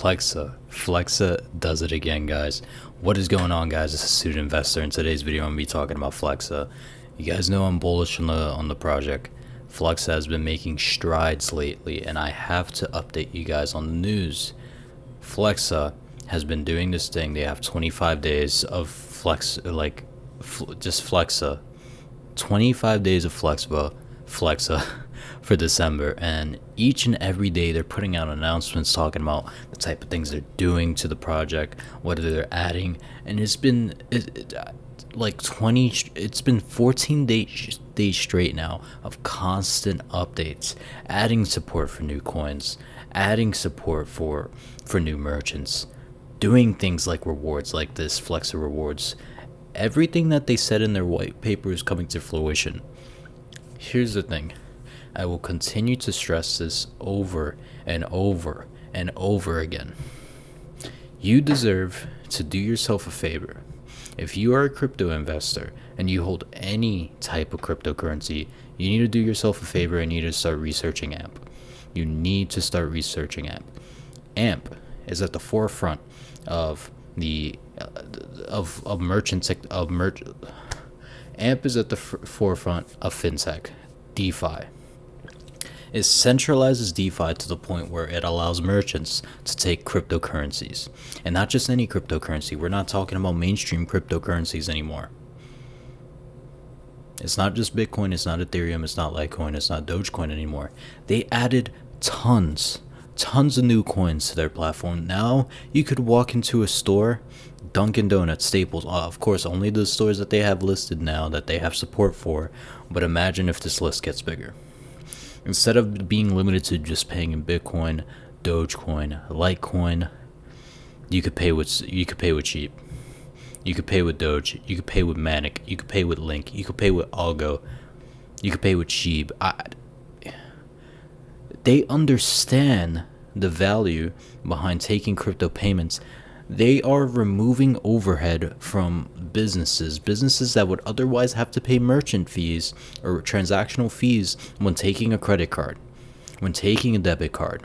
Flexa does it again, guys. What is going on, guys? This is Student Investor. In today's video, I'm gonna be talking about Flexa. You guys know I'm bullish on the project. Flexa has been making strides lately, and I have to update you guys on the news. Flexa has been doing this thing. They have 25 days of Flexa. 25 days of Flexa for December, and each and every day they're putting out announcements talking about the type of things they're doing to the project, what they're adding, and it's been 14 days straight now of constant updates, adding support for new coins, adding support for new merchants, doing things like rewards like this Flexa rewards. Everything that they said in their white paper is coming to fruition. Here's the thing. I will continue to stress this over and over and over again. You deserve to do yourself a favor. If you are a crypto investor and you hold any type of cryptocurrency, you need to do yourself a favor and you need to start researching AMP. You need to start researching AMP. AMP is at the forefront of the AMP is at the forefront of fintech, DeFi. It centralizes DeFi to the point where it allows merchants to take cryptocurrencies, and not just any cryptocurrency. We're not talking about mainstream cryptocurrencies anymore. It's not just Bitcoin, it's not Ethereum, it's not Litecoin, it's not Dogecoin anymore. They added tons of new coins to their platform. Now you could walk into a store, Dunkin' Donuts, Staples, of course only the stores that they have listed now that they have support for, but imagine if this list gets bigger. Instead of being limited to just paying in Bitcoin, Dogecoin, Litecoin, you could pay with Sheep, you could pay with Doge, you could pay with Manic, you could pay with Link, you could pay with Algo, you could pay with Sheep. They understand the value behind taking crypto payments. They are removing overhead from businesses that would otherwise have to pay merchant fees or transactional fees when taking a credit card, when taking a debit card,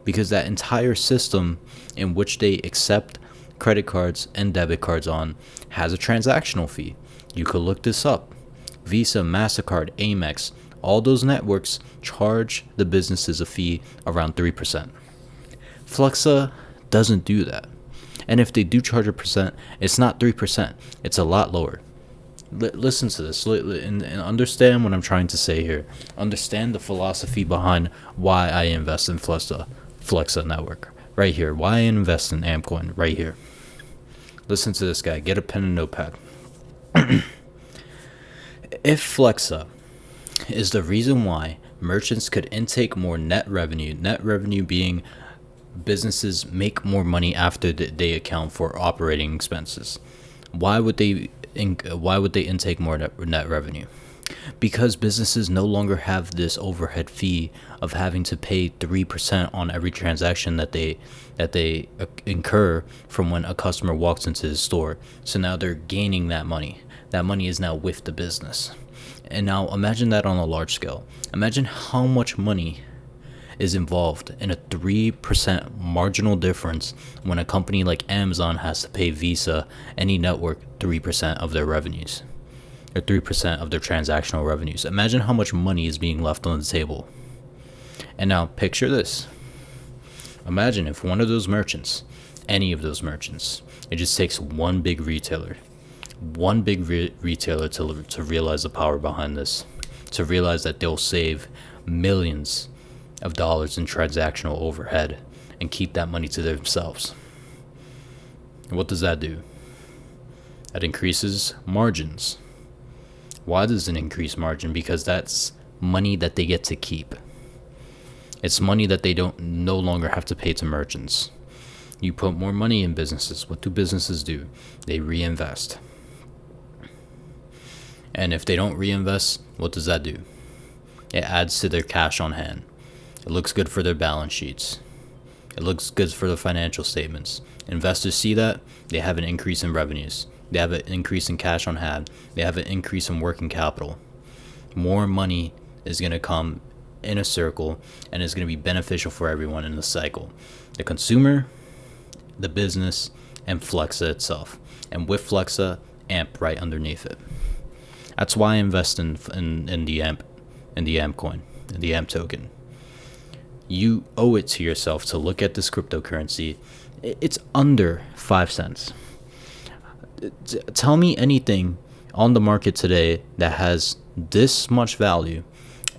because that entire system in which they accept credit cards and debit cards on has a transactional fee. You could look this up. Visa, MasterCard, Amex, all those networks charge the businesses a fee around 3%. Flexa doesn't do that. And if they do charge a percent, it's not 3%. It's a lot lower. Listen to this and understand what I'm trying to say here. Understand the philosophy behind why I invest in Flexa network right here. Why I invest in AmpCoin right here. Listen to this guy. Get a pen and notepad. If Flexa is the reason why merchants could intake more net revenue being businesses make more money after they account for operating expenses, why would they intake more net revenue? Because businesses no longer have this overhead fee of having to pay 3% on every transaction that they incur from when a customer walks into the store. So now they're gaining that money. That money is now with the business. And now imagine that on a large scale. Imagine how much money is involved in a 3% marginal difference when a company like Amazon has to pay Visa, any network, 3% of their revenues, or 3% of their transactional revenues. Imagine how much money is being left on the table. And now picture this. Imagine if one of those merchants, any of those merchants, it just takes one big retailer to realize the power behind this, to realize that they'll save millions of dollars in transactional overhead and keep that money to themselves. And what does that do? That increases margins. Why does it increase margin? Because that's money that they get to keep. It's money that they no longer have to pay to merchants. You put more money in businesses. What do businesses do? They reinvest. And if they don't reinvest, what does that do? It adds to their cash on hand. It looks good for their balance sheets. It looks good for the financial statements. Investors see that, they have an increase in revenues. They have an increase in cash on hand. They have an increase in working capital. More money is going to come in a circle and is going to be beneficial for everyone in the cycle. The consumer the business, and Flexa itself. And with Flexa, AMP right underneath it. That's why I invest in the AMP coin, in the AMP token. You owe it to yourself to look at this cryptocurrency. It's under 5 cents. Tell me anything on the market today that has this much value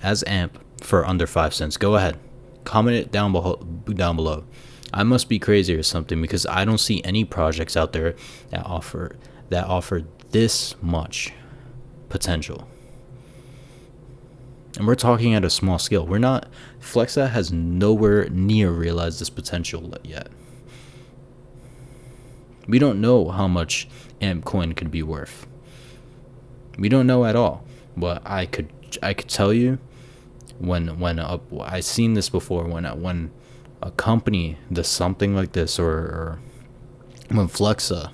as AMP for under 5 cents. Go ahead, comment it down below. I must be crazy or something, because I don't see any projects out there that offer this much potential. And we're talking at a small scale. Flexa has nowhere near realized this potential yet. We don't know how much AMP coin could be worth. We don't know at all. But I could tell you, when I've seen this before, when a company does something like this, or when Flexa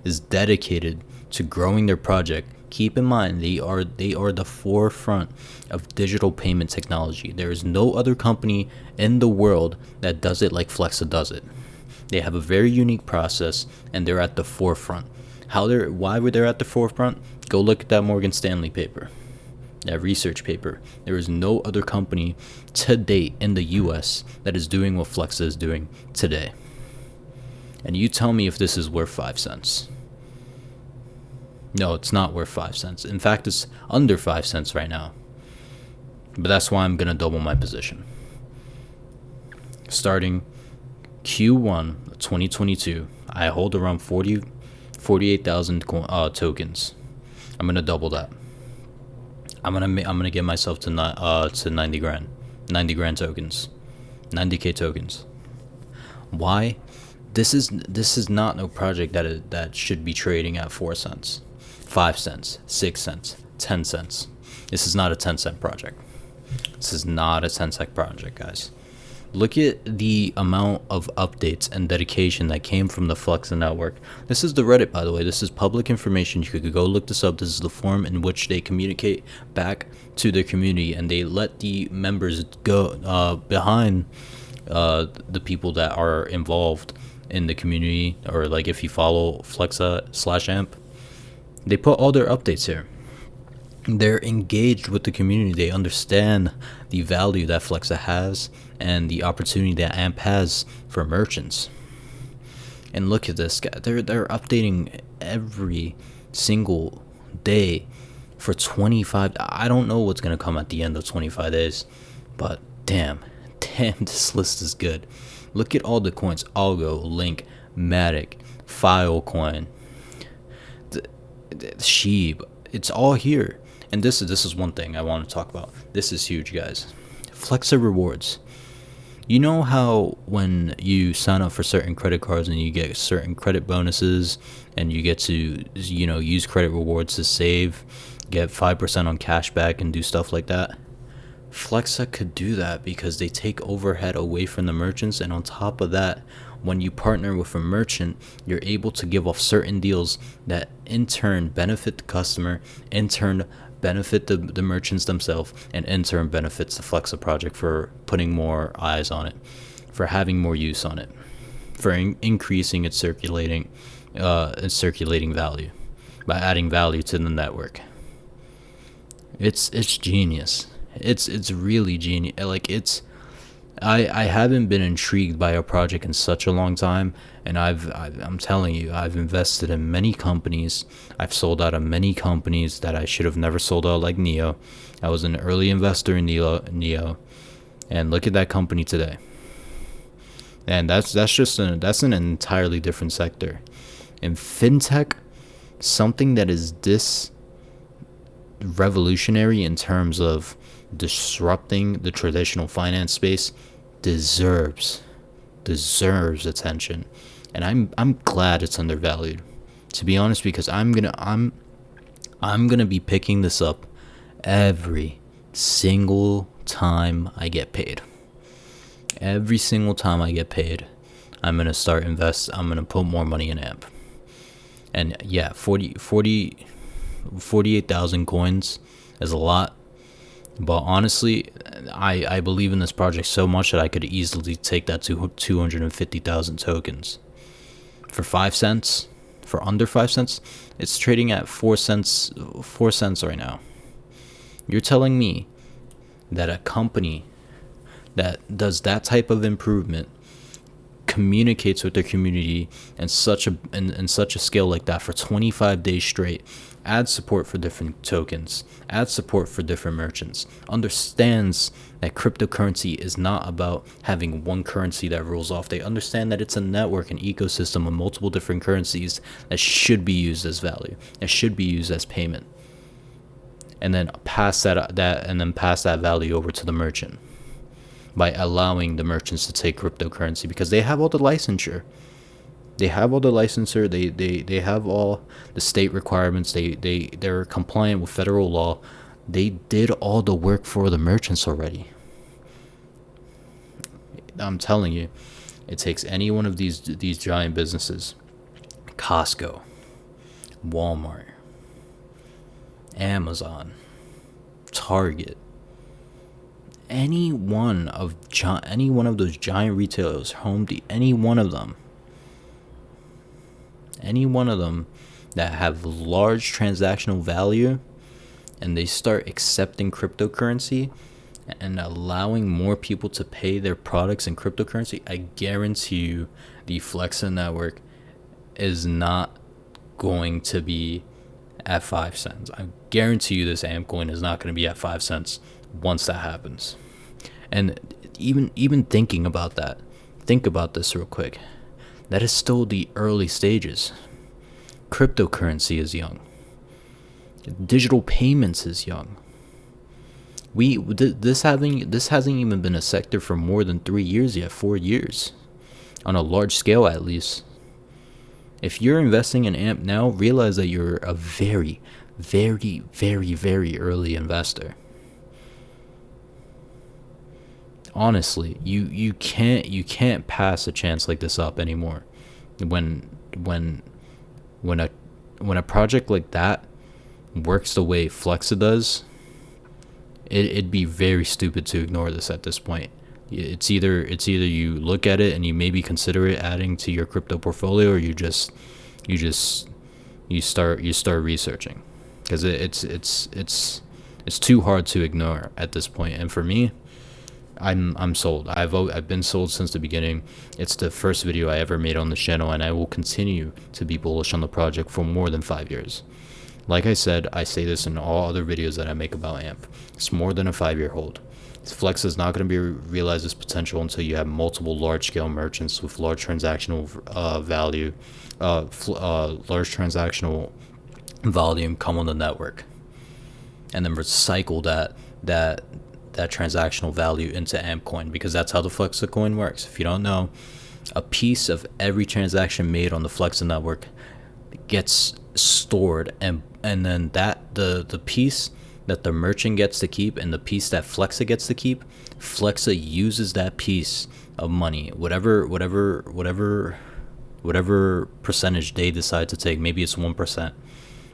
is dedicated to growing their project. Keep in mind, they are the forefront of digital payment technology. There is no other company in the world that does it like Flexa does it. They have a very unique process, and they're at the forefront. Why were they at the forefront? Go look at that Morgan Stanley paper, that research paper. There is no other company to date in the US that is doing what Flexa is doing today. And you tell me if this is worth 5 cents. No, it's not worth 5 cents. In fact, it's under 5 cents right now. But that's why I'm going to double my position. Starting Q1 2022, I hold around 48,000 tokens. I'm going to double that. I'm gonna get myself to 90 grand, 90 grand tokens, 90k tokens. Why? This is not no project that should be trading at 4 cents, 5 cents, 6 cents, 10 cents. This is not a 10-cent project. This is not a 10-cent project, guys. Look at the amount of updates and dedication that came from the Flexa network. This is the Reddit, by the way. This is public information. You could go look this up. This is the forum in which they communicate back to their community, and they let the members go behind the people that are involved in the community, or like if you follow Flexa/AMP, they put all their updates here. They're engaged with the community. They understand the value that Flexa has and the opportunity that AMP has for merchants. And look at this guy. They're updating every single day for 25. I don't know what's going to come at the end of 25 days, but damn, this list is good. Look at all the coins: Algo, Link, Matic, Filecoin, Sheeb. It's all here. And this is one thing I want to talk about. This is huge, guys. Flexa rewards. You know how when you sign up for certain credit cards and you get certain credit bonuses, and you get to, use credit rewards to save, get 5% on cash back and do stuff like that? Flexa could do that because they take overhead away from the merchants, and on top of that, when you partner with a merchant, you're able to give off certain deals that in turn benefit the customer, in turn benefit the merchants themselves, and in turn benefits the Flexa project for putting more eyes on it, for having more use on it, for increasing its circulating value by adding value to the network. It's genius. It's really genius. I haven't been intrigued by a project in such a long time, and I'm telling you, I've invested in many companies. I've sold out of many companies that I should have never sold out, like Neo. I was an early investor in Neo, and look at that company today. And that's an entirely different sector. In fintech, something that is this revolutionary in terms of disrupting the traditional finance space deserves attention, and I'm glad it's undervalued, to be honest, because I'm gonna be picking this up every single time I get paid. Every single time I get paid, I'm gonna I'm gonna put more money in AMP. And yeah, 48,000 coins is a lot. But honestly, I believe in this project so much that I could easily take that to 250,000 tokens. for 5 cents, for under 5 cents. It's trading at 4 cents, 4 cents right now. You're telling me that a company that does that type of improvement, communicates with their community in such a scale like that for 25 days straight, adds support for different tokens, adds support for different merchants, understands that cryptocurrency is not about having one currency that rules off. They understand that it's a network, an ecosystem of multiple different currencies that should be used as value, that should be used as payment, and then pass that value over to the merchant by allowing the merchants to take cryptocurrency, because they have all the licensure. They have all the licensure. They have all the state requirements. They're compliant with federal law. They did all the work for the merchants already. I'm telling you, it takes any one of these giant businesses, Costco, Walmart, Amazon, Target, any one of those giant retailers, any one of them that have large transactional value, and they start accepting cryptocurrency and allowing more people to pay their products in cryptocurrency, I guarantee you the Flexa network is not going to be at 5 cents. I guarantee you this AMP coin is not going to be at 5 cents once that happens. And even thinking about that, think about this real quick. That is still the early stages. Cryptocurrency is young. Digital payments is young. This hasn't even been a sector for more than 3 years yet, 4 years, on a large scale at least. If you're investing in AMP now, realize that you're a very, very, very, very early investor. Honestly, you can't pass a chance like this up anymore. When a project like that works the way Flexa does, it'd be very stupid to ignore this at this point. It's either you look at it and you maybe consider it adding to your crypto portfolio, or you start researching, because it's too hard to ignore at this point. And for me, I'm sold. I've been sold since the beginning. It's the first video I ever made on the channel, and I will continue to be bullish on the project for more than 5 years. Like I said, I say this in all other videos that I make about AMP. It's more than a 5-year hold. Flex is not going to realize its potential until you have multiple large-scale merchants with large transactional value, large transactional volume come on the network, and then recycle that transactional value into AMP coin, because that's how the Flexa coin works. If you don't know, a piece of every transaction made on the Flexa network gets stored, and then the piece that the merchant gets to keep and the piece that Flexa gets to keep, Flexa uses that piece of money, whatever percentage they decide to take. Maybe it's 1%.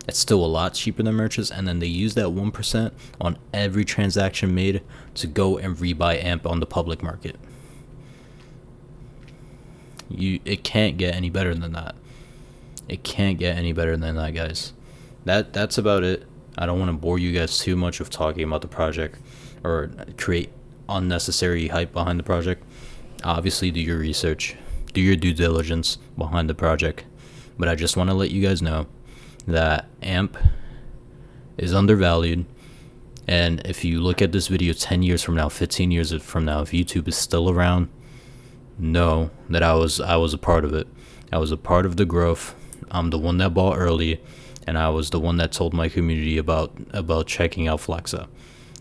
It's still a lot cheaper than merchants, and then they use that 1% on every transaction made to go and rebuy AMP on the public market. It can't get any better than that. It can't get any better than that, guys. That's about it. I don't want to bore you guys too much with talking about the project or create unnecessary hype behind the project. Obviously, do your research, do your due diligence behind the project. But I just want to let you guys know that AMP is undervalued. And if you look at this video 10 years from now, 15 years from now, if YouTube is still around, know that I was a part of it. I was a part of the growth. I'm the one that bought early, and I was the one that told my community about checking out Flexa.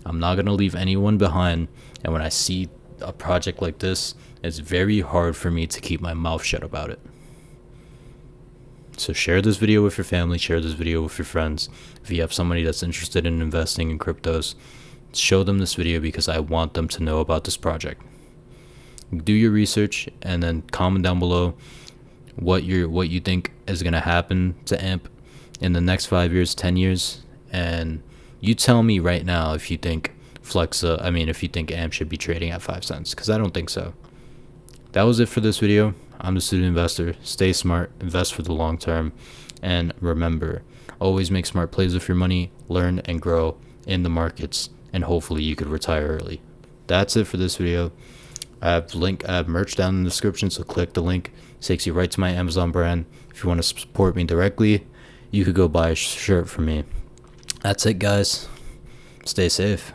I'm not going to leave anyone behind, and when I see a project like this, it's very hard for me to keep my mouth shut about it. So share this video with your family, share this video with your friends. If you have somebody that's interested in investing in cryptos, show them this video, because I want them to know about this project. Do your research and then comment down below what you think is going to happen to AMP in the next 5 years, 10 years, and you tell me right now if you think if you think AMP should be trading at 5 cents, because I don't think so. That was it for this video. I'm the student investor. Stay smart, invest for the long term, and remember, always make smart plays with your money, learn and grow in the markets, and hopefully you could retire early. That's it for this video. I have merch down in the description, so click the link. It takes you right to my Amazon brand. If you want to support me directly, you could go buy a shirt from me. That's it, guys. Stay safe.